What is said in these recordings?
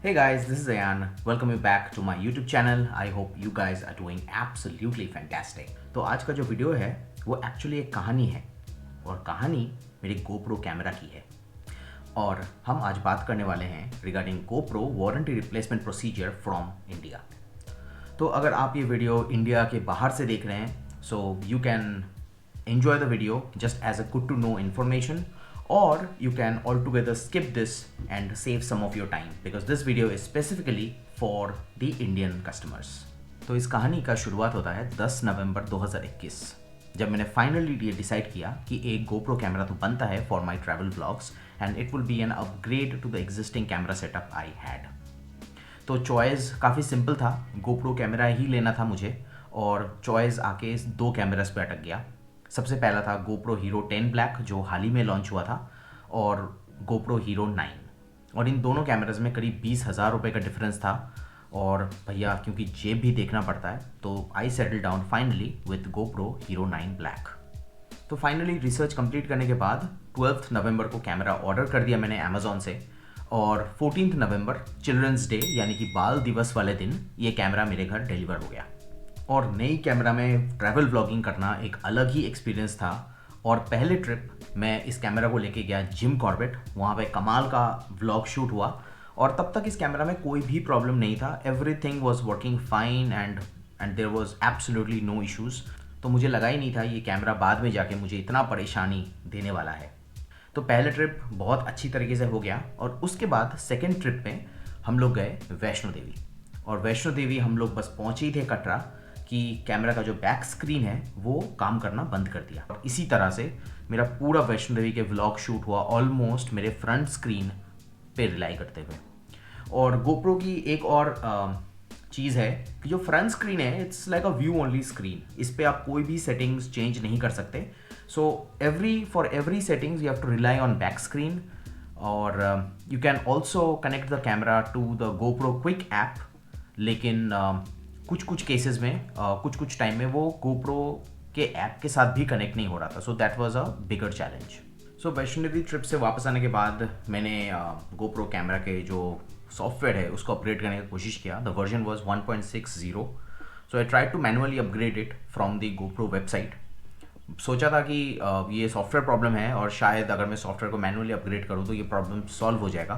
Hey guys, this is Ayan. Welcome you back to my YouTube channel. I hope you guys are doing absolutely fantastic. तो आज का जो video है वो actually एक कहानी है और कहानी मेरी GoPro कैमरा की है और हम आज बात करने वाले हैं regarding GoPro warranty replacement procedure from India. तो अगर आप ये वीडियो इंडिया के बाहर से देख रहे हैं so you can enjoy the video just as a good to know information, or you can altogether skip this and save some of your time because this video is specifically for the Indian customers. तो इस कहानी का शुरुआत होता है 10 नवंबर 2021 जब मैंने finally ये डिसाइड किया कि एक GoPro कैमरा तो बनता है for my travel blogs and it will be an upgrade to the existing camera setup I had. तो चॉइस काफ़ी सिंपल था, GoPro कैमरा ही लेना था मुझे और चॉइस आके दो कैमरास पे अटक गया। सबसे पहला था GoPro Hero 10 Black जो हाल ही में लॉन्च हुआ था और GoPro Hero 9 और इन दोनों कैमराज में करीब 20,000 रुपये का डिफरेंस था और भैया क्योंकि जेब भी देखना पड़ता है तो I settle down finally with GoPro Hero 9 Black। तो फाइनली रिसर्च कंप्लीट करने के बाद 12 नवंबर को कैमरा ऑर्डर कर दिया मैंने अमेज़ॉन से और 14 नवंबर चिल्ड्रंस डे यानी कि बाल दिवस वाले दिन ये कैमरा मेरे घर डिलीवर हो गया। और नई कैमरा में ट्रैवल व्लॉगिंग करना एक अलग ही एक्सपीरियंस था और पहले ट्रिप मैं इस कैमरा को लेके गया जिम कॉर्बेट, वहाँ पे कमाल का व्लॉग शूट हुआ और तब तक इस कैमरा में कोई भी प्रॉब्लम नहीं था। Everything was working fine and there was absolutely no issues. तो मुझे लगा ही नहीं था ये कैमरा बाद में जाके मुझे इतना परेशानी देने वाला है। तो पहले ट्रिप बहुत अच्छी तरीके से हो गया और उसके बाद सेकेंड ट्रिप में हम लोग गए वैष्णो देवी और वैष्णो देवी हम लोग बस पहुँचे ही थे कटरा कि कैमरा का जो बैक स्क्रीन है वो काम करना बंद कर दिया और इसी तरह से मेरा पूरा वैष्णो देवी के व्लॉग शूट हुआ ऑलमोस्ट मेरे फ्रंट स्क्रीन पे रिलाई करते हुए। और GoPro की एक और चीज़ है कि जो फ्रंट स्क्रीन है it's like a view only screen, इस पर आप कोई भी सेटिंग्स चेंज नहीं कर सकते। So for every settings you have to rely on back screen और you can also connect the camera to the GoPro quick app, लेकिन कुछ केसेस में कुछ टाइम में वो GoPro के ऐप के साथ भी कनेक्ट नहीं हो रहा था। So that was a bigger challenge. So Vaishno Devi trip से वापस आने के बाद मैंने GoPro कैमरा के जो सॉफ्टवेयर है उसको अपग्रेड करने की कोशिश किया। The version was 1.60। So I try to manually upgrade it from the GoPro website. सोचा था कि ये सॉफ्टवेयर प्रॉब्लम है और शायद अगर मैं सॉफ्टवेयर को मैनुअली अपग्रेड करूँ तो ये प्रॉब्लम सॉल्व हो जाएगा।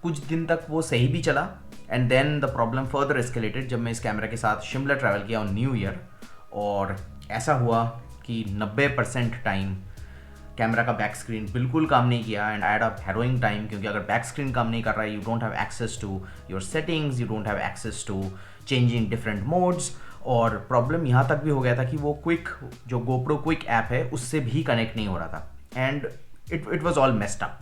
कुछ दिन तक वो सही भी चला and then the problem further escalated जब मैं इस कैमरा के साथ शिमला ट्रैवल किया ऑन न्यू ईयर और ऐसा हुआ कि 90% टाइम कैमरा का बैक स्क्रीन बिल्कुल काम नहीं किया and I had a harrowing time क्योंकि अगर बैक स्क्रीन काम नहीं कर रहा है you don't have access to your settings, you don't have access to changing different modes और प्रॉब्लम यहाँ तक भी हो गया था कि वो क्विक जो GoPro क्विक ऐप है उससे भी कनेक्ट नहीं हो रहा था and it was all messed up.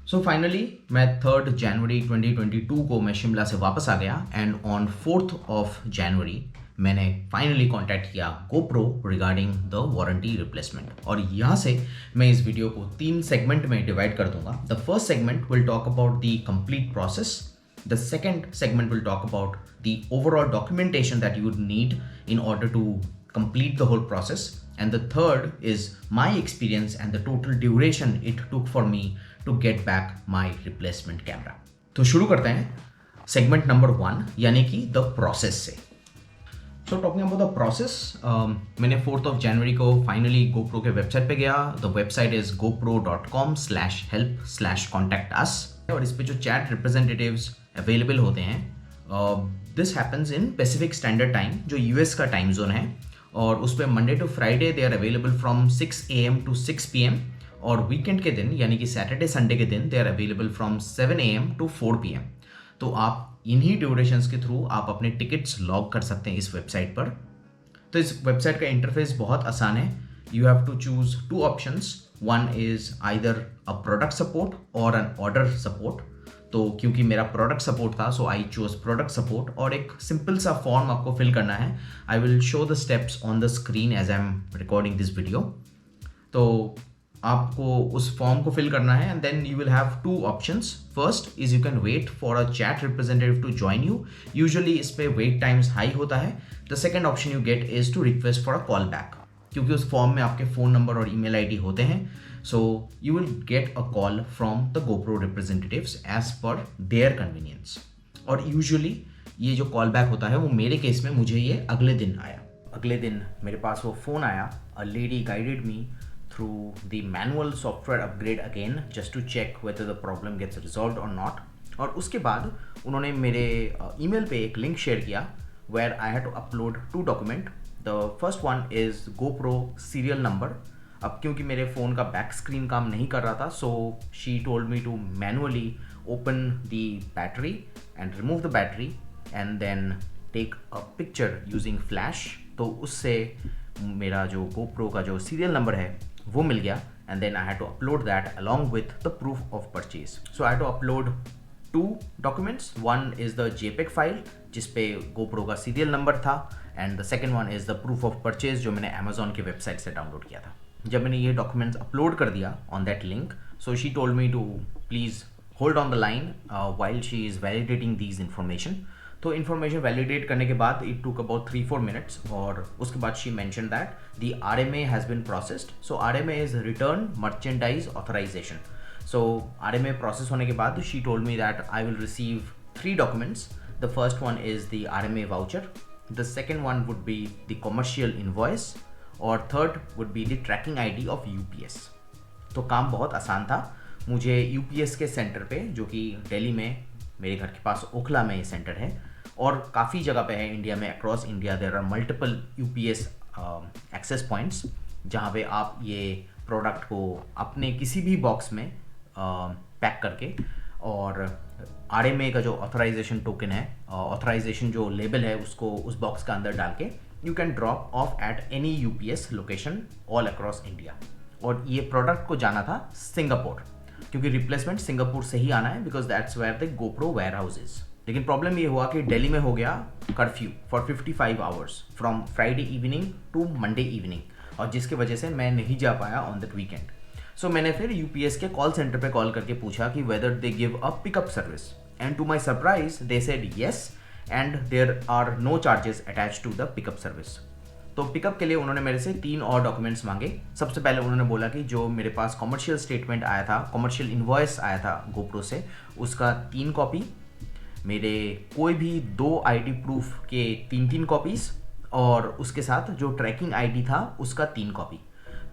So finally मैं 3 जनवरी 2022 को मैं शिमला से वापस आ गया एंड ऑन 4 जनवरी मैंने फाइनली कॉन्टैक्ट किया GoPro regarding the warranty replacement. और यहाँ से मैं इस वीडियो को 3 सेगमेंट में डिवाइड कर दूंगा। The first segment will talk about the complete process, the second segment will talk about the overall documentation that you need in order to complete the whole process, and the third is my experience and the total duration it took for me to get back my replacement camera. तो शुरू करते हैं segment number 1 यानी कि the process से। So talking about the process, मैंने 4 जनवरी को finally GoPro के वेबसाइट पे गया। The website is gopro.com/help/contact us और इस पे जो चैट रिप्रेजेंटेटिव्स अवेलेबल होते हैं this happens in Pacific standard time जो US का टाइम जोन है और उस पर Monday to Friday they are available from 6 AM to 6 PM और वीकेंड के दिन यानी कि सैटरडे संडे के दिन they are available from 7 AM to 4 PM। तो आप इन्हीं ड्यूरेशंस के थ्रू आप अपने टिकट्स लॉग कर सकते हैं इस वेबसाइट पर। तो इस वेबसाइट का इंटरफेस बहुत आसान है। You have to choose 2 options, one is either a product support और एन ऑर्डर सपोर्ट। तो क्योंकि मेरा प्रोडक्ट सपोर्ट था so I choose product support और एक सिंपल सा फॉर्म आपको फिल करना है। I will show the steps on the screen as I am recording this video. तो आपको उस फॉर्म को फिल करना है and then you will have 2 options. First is you can wait for a chat representative to join you, usually इस पे wait times high होता है। The second option you get is to request for a call back, क्योंकि उस form में आपके phone number और email ID होते हैं। So you will get a call from the GoPro representatives as per their convenience. और usually ये जो कॉल बैक होता है वो मेरे केस में मुझे ये अगले दिन आया। अगले दिन मेरे पास वो फ़ोन आया, a lady guided me through the manual software upgrade again just to check whether the problem gets resolved और नॉट। और उसके बाद उन्होंने मेरे ईमेल पे एक लिंक शेयर किया where I had to upload 2 document. The first one is GoPro serial number. अब क्योंकि मेरे फ़ोन का बैक स्क्रीन काम नहीं कर रहा था, so she told me to manually open the battery and remove the battery and then take a picture using flash. तो उससे मेरा जो GoPro का जो सीरियल नंबर है वो मिल गया and then I had to upload that along with the proof of purchase. So I had to upload 2 documents. One is the JPEG file जिसपे GoPro का सीरियल नंबर था and the second one is the proof of purchase जो मैंने Amazon की website से download किया था। जब मैंने ये डॉक्यूमेंट्स अपलोड कर दिया on that link, so she told me to please hold on the line while she is validating these information. तो इन्फॉर्मेशन वैलिडेट करने के बाद इट टुक अबाउट 3-4 मिनट्स और उसके बाद she mention that the RMA has been processed. So RMA is return merchandise authorization. So RMA process होने के बाद she told me that I will receive 3 documents. The first one is the RMA voucher, the second one would be the commercial invoice और third would be the tracking ID of UPS। तो काम बहुत आसान था। मुझे UPS के centre पे, जो कि दिल्ली में मेरे घर के पास ओखला में ये सेंटर है और काफ़ी जगह पे है इंडिया में, across India there are multiple UPS access points जहाँ पे आप ये प्रोडक्ट को अपने किसी भी बॉक्स में पैक करके और RMA का जो ऑथराइजेशन टोकन है, ऑथराइजेशन जो लेबल है, उसको उस बॉक्स का अंदर डाल के you can drop of at any UPS location all across India. और ये प्रोडक्ट को जाना था सिंगापुर, क्योंकि रिप्लेसमेंट सिंगापुर से ही आना है because that's where the GoPro warehouse is. लेकिन प्रॉब्लम ये हुआ कि दिल्ली में हो गया curfew for 55 hours from Friday evening to Monday evening, और जिसकी वजह से मैं नहीं जा पाया ऑन दैट वीकेंड। सो मैंने फिर UPS के कॉल सेंटर पे कॉल करके पूछा कि whether they give a pickup service and to my surprise they said yes and there are no charges attach to the pickup service. तो पिकअप के लिए उन्होंने मेरे से 3 और डॉक्यूमेंट्स मांगे। सबसे पहले उन्होंने बोला कि जो मेरे पास कॉमर्शियल स्टेटमेंट आया था, कॉमर्शियल इन्वॉइस आया था GoPro से, उसका 3 कॉपी, मेरे कोई भी 2 ID प्रूफ के 3-3 कॉपीज़ और उसके साथ जो ट्रैकिंग ID था उसका 3 कॉपी।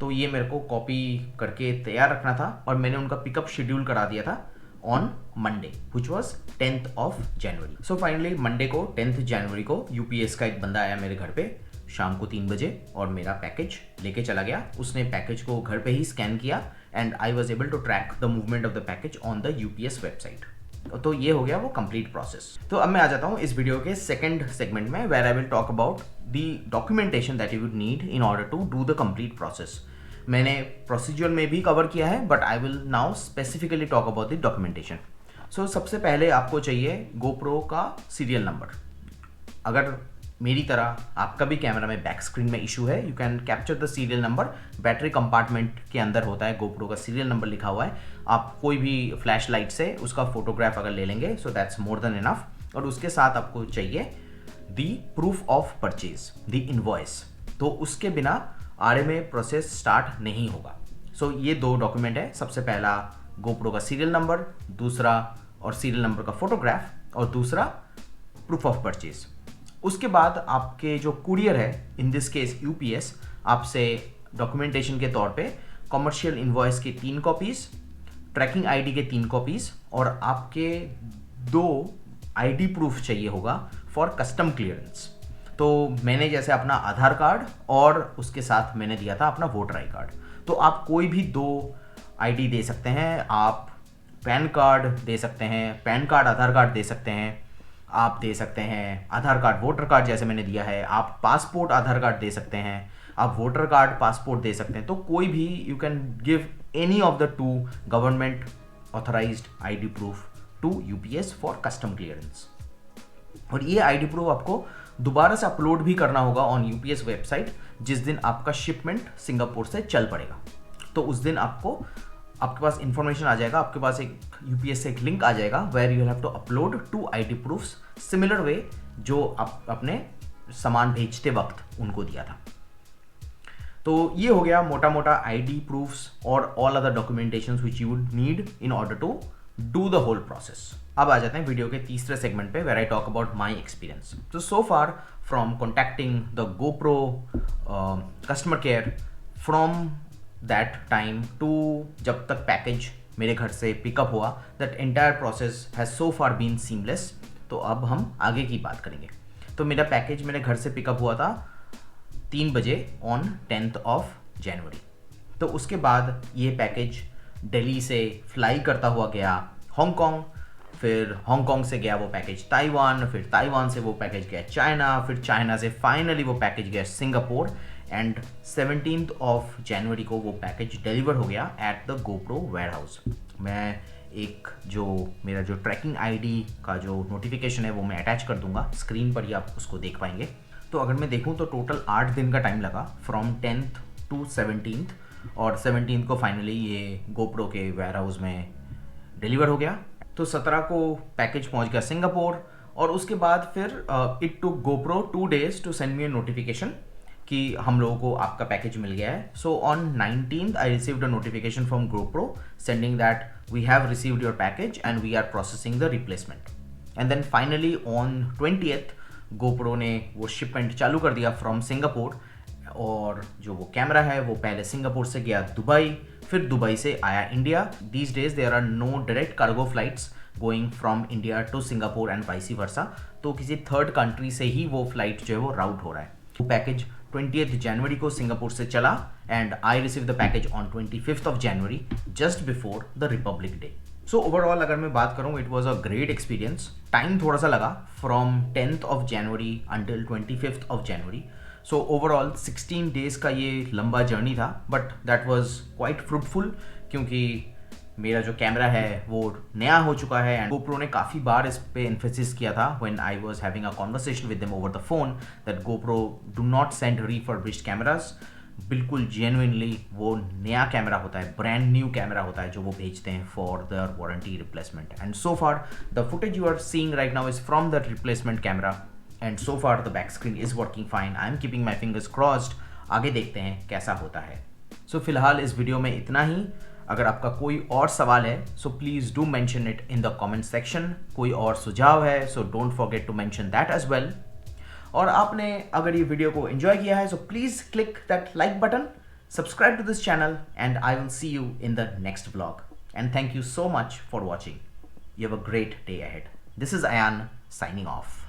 तो ये मेरे को कॉपी करके तैयार रखना था और मैंने उनका पिकअप शेड्यूल करा दिया था on Monday which was 10th of January। So finally Monday को 10th जनवरी को UPS का एक बंदा आया मेरे घर पे शाम को 3 बजे और मेरा पैकेज लेके चला गया। उसने पैकेज को घर पे ही स्कैन किया and I was able to track the movement of the package on the UPS website. तो ये हो गया वो कंप्लीट प्रोसेस। तो अब मैं आ जाता हूँ इस वीडियो के सेकंड सेगमेंट में where I will talk about the documentation that you would need in order to do the complete process. मैंने प्रोसीजर में भी कवर किया है but I will now specifically talk about the documentation. So सबसे पहले आपको चाहिए GoPro का सीरियल नंबर। अगर मेरी तरह आपका भी कैमरा में बैक स्क्रीन में इशू है, you can capture the serial number. Battery compartment के अंदर होता है GoPro का सीरियल नंबर लिखा हुआ है। आप कोई भी फ्लैश लाइट से उसका फोटोग्राफ अगर ले लेंगे so that's more than enough. और उसके साथ आपको चाहिए the proof of purchase, the invoice. तो उसके बिना RMA प्रोसेस स्टार्ट नहीं होगा। सो ये 2 डॉक्यूमेंट है। सबसे पहला GoPro का सीरियल नंबर, दूसरा और सीरियल नंबर का फोटोग्राफ और दूसरा प्रूफ ऑफ परचेज। उसके बाद आपके जो कुरियर है, इन दिस केस UPS, आपसे डॉक्यूमेंटेशन के तौर पे कमर्शियल इनवॉइस के 3 कॉपीज़, ट्रैकिंग ID के 3 कॉपीज़ और आपके 2 ID प्रूफ चाहिए होगा फॉर कस्टम क्लियरेंस। तो मैंने जैसे अपना आधार कार्ड और उसके साथ मैंने दिया था अपना वोटर आई कार्ड। तो आप कोई भी 2 ID दे सकते हैं। आप पैन कार्ड दे सकते हैं, पैन कार्ड आधार कार्ड दे सकते हैं, आप दे सकते हैं आधार कार्ड वोटर कार्ड जैसे मैंने दिया है, आप पासपोर्ट आधार कार्ड दे सकते हैं, आप वोटर कार्ड पासपोर्ट दे सकते हैं। तो कोई भी you can give any of the 2 government authorised ID proof to UPS for custom clearance. और ये ID प्रूफ आपको दोबारा से अपलोड भी करना होगा ऑन UPS वेबसाइट जिस दिन आपका शिपमेंट सिंगापुर से चल पड़ेगा। तो उस दिन आपके पास इंफॉर्मेशन आ जाएगा, आपके पास एक UPS से एक लिंक आ जाएगा where you have to upload 2 ID proofs similar way जो आप अपने सामान भेजते वक्त उनको दिया था। तो ये हो गया मोटा मोटा ID प्रूफ्स और all other documentations which you would need in order to do the whole process. अब आ जाते हैं वीडियो के तीसरे सेगमेंट पे, where I talk about my experience. तो so far from contacting the GoPro customer care, from that time to जब तक पैकेज मेरे घर से पिकअप हुआ, that entire process has so far been seamless. तो अब हम आगे की बात करेंगे। तो मेरा पैकेज मेरे घर से पिकअप हुआ था 3 बजे ऑन 10th of January। तो उसके बाद ये पैकेज दिल्ली से फ्लाई करता हुआ गया हांगकांग, फिर हांगकांग से गया वो पैकेज ताइवान, फिर ताइवान से वो पैकेज गया चाइना, फिर चाइना से फाइनली वो पैकेज गया Singapore, and 17th of January को वो पैकेज डिलीवर हो गया एट द GoPro वेयरहाउस। मैं एक जो मेरा जो ट्रैकिंग आईडी का जो नोटिफिकेशन है वो मैं अटैच कर दूंगा, स्क्रीन पर ही आप उसको देख पाएंगे। तो अगर मैं देखूं तो टोटल 8 दिन का टाइम लगा फ्रॉम 10th to 17th, और 17th को फाइनली ये GoPro के वेयरहाउस में डिलीवर हो गया। तो 17 को पैकेज पहुंच गया सिंगापुर, और उसके बाद फिर it took GoPro 2 days to send me a notification कि हम लोगों को आपका पैकेज मिल गया है। So on 19th I received a notification from GoPro sending that we have received your package and we are processing the replacement. And then finally on 20th GoPro ने वो शिपमेंट चालू कर दिया फ्रॉम सिंगापुर, और जो वो camera है वो पहले सिंगापुर से गया दुबई, फिर दुबई से आया India. These days there are no direct cargo flights going from India to Singapore and vice versa, तो किसी थर्ड कंट्री से ही वो फ्लाइट जो है वो राउट हो रहा है। वो पैकेज 20th January को सिंगापुर से चला, and I receive the package on 25th of January just before the Republic day. So overall अगर मैं बात करूँ, it was a great experience. Time थोड़ा सा लगा from 10th of January until 25th of January। So overall 16 days का ये लंबा जर्नी था, but that was quite fruitful, क्योंकि मेरा जो कैमरा है वो नया हो चुका है, एंड GoPro ने काफ़ी बार इस पे एम्फेसिस किया था when I was having a conversation with them over the phone that GoPro do not send refurbished cameras. बिल्कुल जेन्युइनली वो नया कैमरा होता है, ब्रांड न्यू कैमरा होता है जो वो भेजते हैं for their warranty replacement. And so far the footage you are seeing right now is from the replacement camera, and so far the back screen is working fine. I am keeping my fingers crossed, आगे देखते हैं कैसा होता है। सो फिलहाल इस video में इतना ही। अगर आपका कोई और सवाल है so please do mention it in the comment section. कोई और सुझाव है so don't forget to mention that as well. और आपने अगर ये वीडियो को एंजॉय किया है so please click that like button, subscribe to this channel, and I will see you in the next vlog. And thank you so much for watching. You have a great day ahead. This is Ayan signing off.